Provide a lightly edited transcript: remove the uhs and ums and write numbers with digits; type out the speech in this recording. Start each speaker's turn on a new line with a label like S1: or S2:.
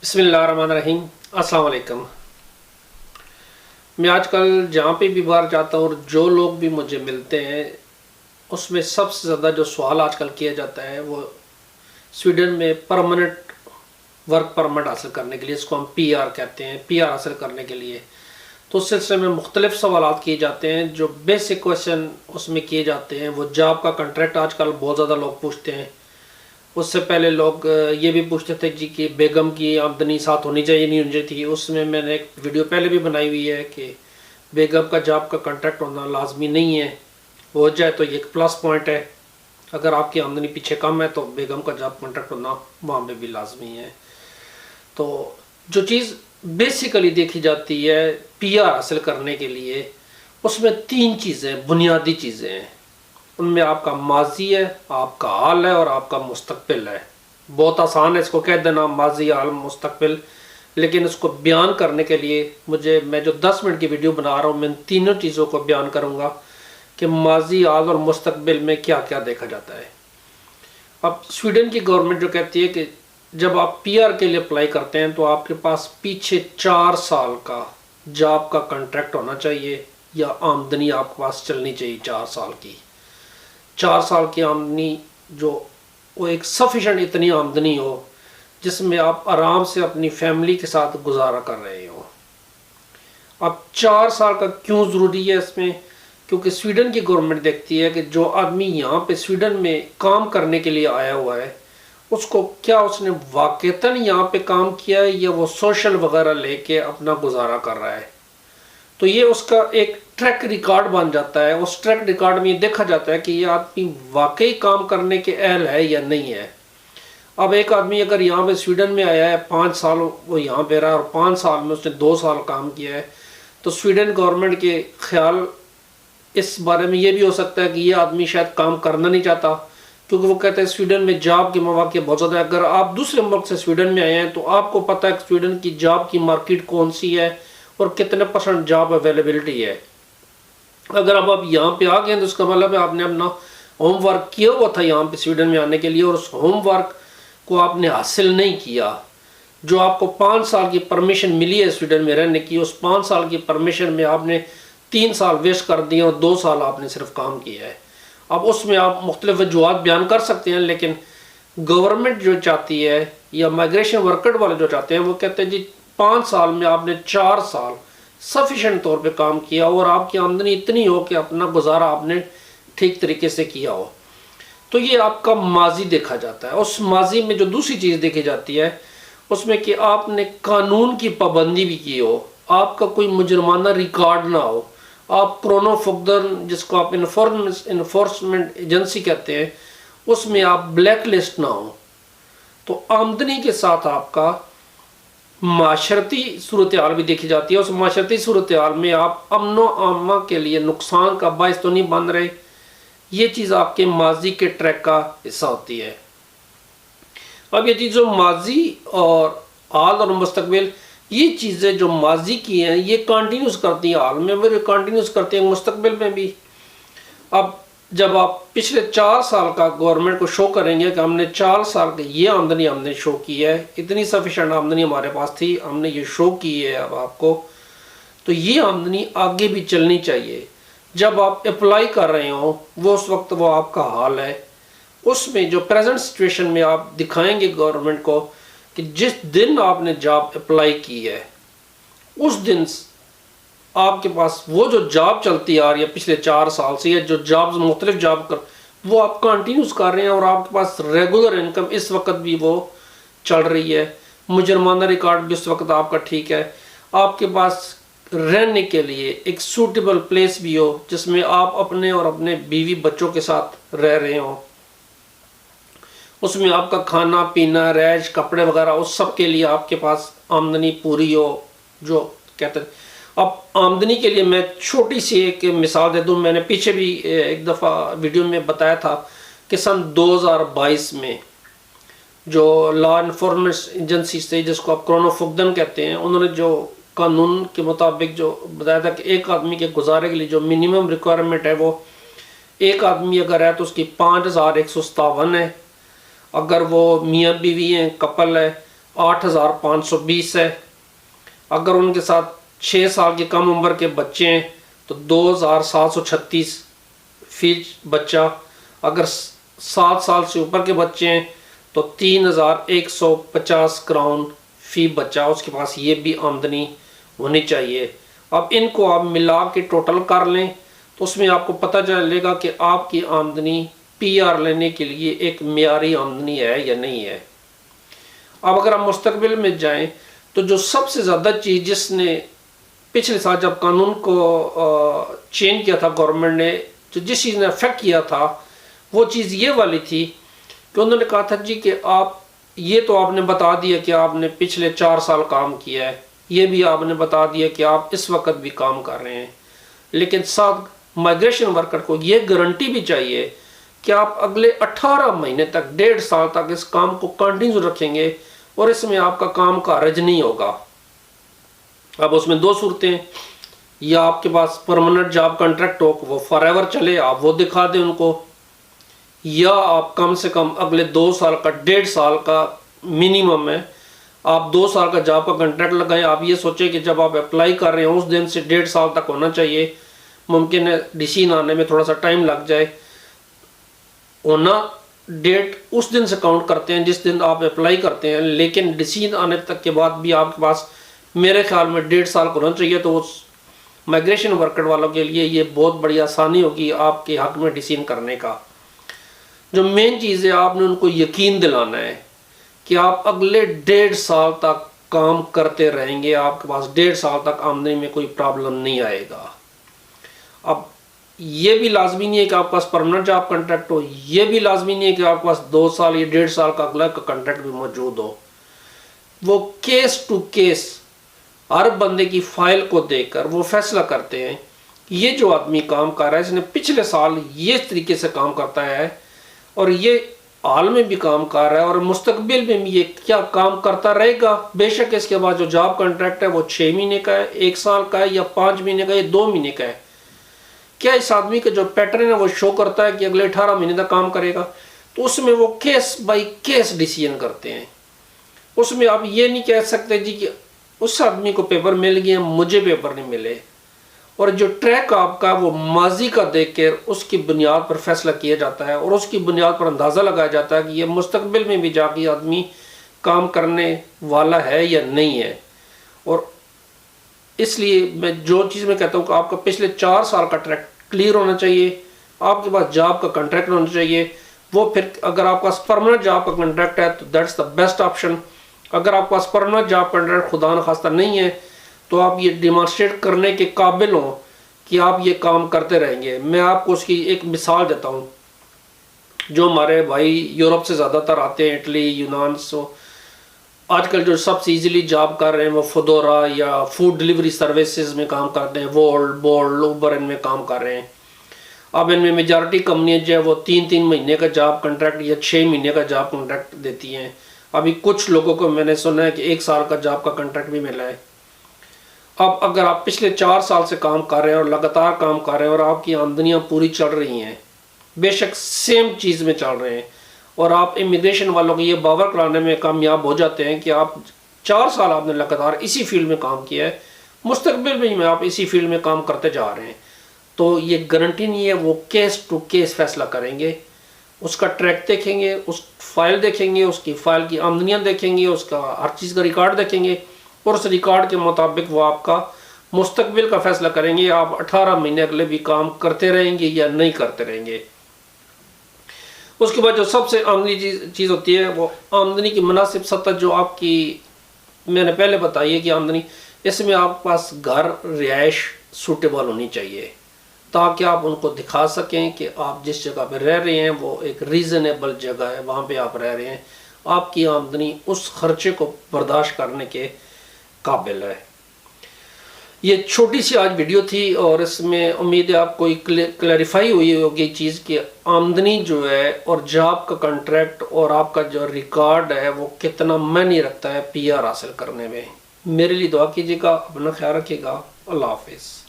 S1: बिस्मिल्लाहिर्रहमानिर्रहीम। अस्सलाम वालेकुम। मैं आजकल जहाँ पे भी बाहर जाता हूँ और जो लोग भी मुझे मिलते हैं उसमें सबसे ज़्यादा जो सवाल आजकल किया जाता है वो स्वीडन में परमानेंट वर्क परमिट हासिल करने के लिए, इसको हम पीआर कहते हैं, पीआर हासिल करने के लिए। तो उस सिलसिले में मुख्तलिफ सवालात किए जाते हैं। जो बेसिक क्वेश्चन उसमें किए जाते हैं वो जॉब का कॉन्ट्रैक्ट आजकल बहुत ज़्यादा लोग पूछते हैं। उससे पहले लोग ये भी पूछते थे जी कि बेगम की आमदनी साथ होनी चाहिए नहीं होनी चाहिए थी। उसमें मैंने एक वीडियो पहले भी बनाई हुई है कि बेगम का जॉब का कॉन्ट्रैक्ट होना लाजमी नहीं है, हो जाए तो ये एक प्लस पॉइंट है। अगर आपकी आमदनी पीछे कम है तो बेगम का जॉब कॉन्ट्रैक्ट होना वहाँ पे भी लाजमी है। तो जो चीज़ बेसिकली देखी जाती है पीआर हासिल करने के लिए, उसमें तीन चीज़ें बुनियादी चीज़ें हैं। उनमें आपका माजी है, आपका हाल है और आपका मुस्तकबिल है। बहुत आसान है इसको कह देना माजी, हाल, मुस्तकबिल, लेकिन इसको बयान करने के लिए मैं जो 10 मिनट की वीडियो बना रहा हूँ मैं इन तीनों चीज़ों को बयान करूँगा कि माजी, हाल और मुस्तकबिल में क्या क्या देखा जाता है। अब स्वीडन की गवर्नमेंट जो कहती है कि जब आप पीआर के लिए अप्लाई करते हैं तो आपके पास पीछे 4 साल का जॉब का कॉन्ट्रैक्ट होना चाहिए या आमदनी आपके पास चलनी चाहिए 4 साल की। 4 साल की आमदनी जो वो एक सफिशेंट इतनी आमदनी हो जिसमें आप आराम से अपनी फैमिली के साथ गुजारा कर रहे हो। अब 4 साल का क्यों ज़रूरी है इसमें? क्योंकि स्वीडन की गवर्नमेंट देखती है कि जो आदमी यहाँ पे स्वीडन में काम करने के लिए आया हुआ है उसको क्या उसने वाकईतन यहाँ पे काम किया है या वो सोशल वगैरह लेके अपना गुजारा कर रहा है। तो ये उसका एक ट्रैक रिकॉर्ड बन जाता है। उस ट्रैक रिकॉर्ड में ये देखा जाता है कि ये आदमी वाकई काम करने के अहल है या नहीं है। अब एक आदमी अगर यहाँ पे स्वीडन में आया है, 5 साल वो यहाँ पे रहा और 5 साल में उसने 2 साल काम किया है, तो स्वीडन गवर्नमेंट के ख्याल इस बारे में ये भी हो सकता है कि ये आदमी शायद काम करना नहीं चाहता, क्योंकि वो कहते हैं स्वीडन में जॉब के मौके बहुत ज़्यादा है। अगर आप दूसरे मुल्क से स्वीडन में आए हैं तो आपको पता है स्वीडन की जॉब की मार्केट कौन सी है और कितने % जॉब अवेलेबिलिटी है। अगर अब आप यहाँ पे आ गए हैं तो उसका मतलब है आपने अपना होमवर्क किया हुआ था यहाँ पे स्वीडन में आने के लिए और उस होमवर्क को आपने हासिल नहीं किया। जो आपको 5 साल की परमिशन मिली है स्वीडन में रहने की, उस 5 साल की परमिशन में आपने 3 साल वेस्ट कर दिए और 2 साल आपने सिर्फ काम किया है। अब उसमें आप मुख्तलिफ वजूहात बयान कर सकते हैं, लेकिन गवर्नमेंट जो चाहती है या माइग्रेशन वर्कर वाले जो चाहते हैं वो कहते हैं जी 5 साल में आपने 4 साल सफिशेंट तौर पे काम किया और आपकी आमदनी इतनी हो कि अपना गुजारा आपने ठीक तरीके से किया हो। तो ये आपका माजी देखा जाता है। उस माजी में जो दूसरी चीज़ देखी जाती है उसमें कि आपने कानून की पाबंदी भी की हो, आपका कोई मुजरमाना रिकॉर्ड ना हो, आप प्रोनो फुकदन जिसको आप इन्फोर्समेंट एजेंसी कहते हैं उसमें आप ब्लैक लिस्ट ना हो। तो आमदनी के साथ आपका माशरती सूरत हाल भी देखी जाती है। उस माशरती सूरत हाल में आप अमनो आमा के लिए नुकसान का बायस तो नहीं बन रहे, ये चीज़ आपके माजी के ट्रैक का हिस्सा होती है। अब ये चीज़ जो माजी और हाल और मुस्तकबिल, ये चीज़ें जो माजी की हैं ये कंटिन्यूस करती हैं, हाल में भी कंटिन्यूस करती हैं, मुस्तकबिल में भी। अब जब आप पिछले 4 साल का गवर्नमेंट को शो करेंगे कि हमने 4 साल की ये आमदनी हमने शो की है, इतनी सफिशेंट आमदनी हमारे पास थी, हमने ये शो की है अब आपको, तो ये आमदनी आगे भी चलनी चाहिए। जब आप अप्लाई कर रहे हो वो उस वक्त वो आपका हाल है, उसमें जो प्रेजेंट सिचुएशन में आप दिखाएंगे गवर्नमेंट को कि जिस दिन आपने जॉब अप्लाई की है उस दिन आपके पास वो जो जॉब चलती आ रही है पिछले 4 साल से, या जो जॉब्स मुख्तलिफ जॉब कर वो आप कंटिन्यूस कर रहे हैं और आपके पास रेगुलर इनकम इस वक्त भी वो चल रही है, मुजरमाना रिकॉर्ड भी उस वक्त आपका ठीक है, आपके पास रहने के लिए एक सूटेबल प्लेस भी हो जिसमें आप अपने और अपने बीवी बच्चों के साथ रह रहे हो, उसमें आपका खाना पीना रैश कपड़े वगैरह उस सब के लिए आपके पास आमदनी पूरी हो। जो कहते हैं अब आमदनी के लिए मैं छोटी सी एक मिसाल दे दूं। मैंने पीछे भी एक दफ़ा वीडियो में बताया था कि सन 2022 में जो लॉ इन्फोर्समेंट एजेंसी से जिसको आप क्रोनो फुकदन कहते हैं, उन्होंने जो कानून के मुताबिक जो बताया था कि एक आदमी के गुजारे के लिए जो मिनिमम रिक्वायरमेंट है वो एक आदमी अगर है तो उसकी 5157 है। अगर वो मियाँ बीवी हैं, कपल है, 8,520 है। अगर उनके साथ 6 साल के कम उम्र के बच्चे हैं तो 2,736 फी बच्चा। अगर 7 साल से ऊपर के बच्चे हैं तो 3,150 क्राउन फी बच्चा उसके पास ये भी आमदनी होनी चाहिए। अब इनको आप मिला के टोटल कर लें तो उसमें आपको पता चलेगा कि आपकी आमदनी पीआर लेने के लिए एक मियारी आमदनी है या नहीं है। अब अगर हम मुस्तकबिल में जाएं तो जो सबसे ज़्यादा चीज़ जिसने पिछले साल जब कानून को चेंज किया था गवर्नमेंट ने, जो जिस चीज़ ने अफेक्ट किया था वो चीज़ ये वाली थी कि उन्होंने कहा था जी कि आप ये तो आपने बता दिया कि आपने पिछले 4 साल काम किया है, ये भी आपने बता दिया कि आप इस वक्त भी काम कर रहे हैं, लेकिन साथ माइग्रेशन वर्कर को ये गारंटी भी चाहिए कि आप अगले 18 महीने तक 1.5 साल तक इस काम को कंटिन्यू रखेंगे और इसमें आपका काम खारिज नहीं होगा। अब उसमें 2 सूरतें, या आपके पास परमानेंट जॉब कॉन्ट्रैक्ट हो वो फॉरएवर चले, आप वो दिखा दें उनको, या आप कम से कम अगले 2 साल का 1.5 साल का मिनिमम है, आप 2 साल का जॉब का कॉन्ट्रैक्ट लगाएं। आप ये सोचें कि जब आप अप्लाई कर रहे हैं उस दिन से 1.5 साल तक होना चाहिए। मुमकिन है डिसीजन आने में थोड़ा सा टाइम लग जाए, होना डेट उस दिन से काउंट करते हैं जिस दिन आप अप्लाई करते हैं, लेकिन डिसीजन आने तक के बाद भी आपके पास मेरे ख्याल में 1.5 साल का होना चाहिए। तो उस माइग्रेशन वर्कर वालों के लिए ये बहुत बड़ी आसानी होगी आपके हक में डिसीजन करने का। जो मेन चीज़ है आपने उनको यकीन दिलाना है कि आप अगले 1.5 साल तक काम करते रहेंगे, आपके पास 1.5 साल तक आमदनी में कोई प्रॉब्लम नहीं आएगा। अब ये भी लाजमी नहीं है कि आपके पास परमानेंट जॉब कॉन्ट्रैक्ट हो, ये भी लाजमी नहीं है कि आपके पास 2 साल या 1.5 साल का अगला का कॉन्ट्रैक्ट भी मौजूद हो। वो केस टू केस हर बंदे की फाइल को देखकर वो फैसला करते हैं ये जो आदमी काम कर रहा है इसने पिछले साल ये तरीके से काम करता है और ये हाल में भी काम कर रहा है और मुस्तकबिल में भी ये क्या काम करता रहेगा। बेशक इसके बाद जो जॉब कॉन्ट्रैक्ट है वो 6 महीने का है, 1 साल का है, या 5 महीने का, या 2 महीने का है। क्या इस आदमी का जो पैटर्न है वो शो करता है कि अगले 18 महीने तक काम करेगा? तो उसमें वो केस बाय केस डिसीजन करते हैं। उसमें आप ये नहीं कह सकते जी कि उस आदमी को पेपर मिल गया मुझे पेपर नहीं मिले। और जो ट्रैक आपका वो माजी का देख कर उसकी बुनियाद पर फैसला किया जाता है और उसकी बुनियाद पर अंदाज़ा लगाया जाता है कि ये मुस्तकबिल में भी जाके आदमी काम करने वाला है या नहीं है। और इसलिए मैं जो चीज़ मैं कहता हूँ कि आपका पिछले 4 साल का ट्रैक क्लियर होना चाहिए, आपके पास जॉब का कॉन्ट्रैक्ट होना चाहिए। वो फिर अगर आपके पास परमानेंट जॉब का कॉन्ट्रैक्ट है तो दैट्स द बेस्ट ऑप्शन। अगर आपके पास परमानेंट जॉब कॉन्ट्रैक्ट खुदा न खास्ता नहीं है तो आप ये डिमॉन्स्ट्रेट करने के काबिल हो कि आप ये काम करते रहेंगे। मैं आपको उसकी एक मिसाल देता हूँ। जो हमारे भाई यूरोप से ज़्यादातर आते हैं, इटली, यूनान, सो आजकल जो सबसे इजीली जॉब कर रहे हैं वो फोडोरा या फूड डिलीवरी सर्विसेज में काम करते हैं, वोल्ट, बोल्ट, उबर, इनमें काम कर रहे हैं। अब इनमें मेजॉरिटी कंपनियाँ जो है वो 3-3 महीने का जॉब कॉन्ट्रैक्ट या 6 महीने का जॉब कॉन्ट्रैक्ट देती हैं। अभी कुछ लोगों को मैंने सुना है कि 1 साल का जॉब का कॉन्ट्रैक्ट भी मिला है। अब अगर आप पिछले 4 साल से काम कर रहे हैं और लगातार काम कर रहे हैं और आपकी आमदनियाँ पूरी चल रही हैं, बेशक सेम चीज़ में चल रहे हैं, और आप इमिग्रेशन वालों को ये बावर कराने में कामयाब हो जाते हैं कि आप 4 साल आपने लगातार इसी फील्ड में काम किया है, मुस्तकबिल में आप इसी फील्ड में काम करते जा रहे हैं, तो ये गारंटी नहीं है। वो केस टू केस फैसला करेंगे, उसका ट्रैक देखेंगे, उस फाइल देखेंगे, उसकी फाइल की आमदनियाँ देखेंगे, उसका हर चीज़ का रिकॉर्ड देखेंगे और उस रिकॉर्ड के मुताबिक वो आपका मुस्तकबिल का फैसला करेंगे। आप 18 महीने अगले भी काम करते रहेंगे या नहीं करते रहेंगे। उसके बाद जो सबसे आमदनी चीज़ होती है वो आमदनी की मुनासिब सतह, जो आपकी मैंने पहले बताई है कि आमदनी, इसमें आपके पास घर रिहाइश सूटेबल होनी चाहिए ताकि आप उनको दिखा सकें कि आप जिस जगह पर रह रहे हैं वो एक रीज़नेबल जगह है, वहाँ पे आप रह रहे हैं, आपकी आमदनी उस खर्चे को बर्दाश्त करने के काबिल है। ये छोटी सी आज वीडियो थी और इसमें उम्मीद है आपको क्लैरिफाई हुई होगी चीज़ कि आमदनी जो है और जॉब का कॉन्ट्रैक्ट और आपका जो रिकॉर्ड है वो कितना मायने रखता है पीआर हासिल करने में। मेरे लिए दुआ कीजिएगा, अपना ख्याल रखिएगा। अल्लाह हाफिज़।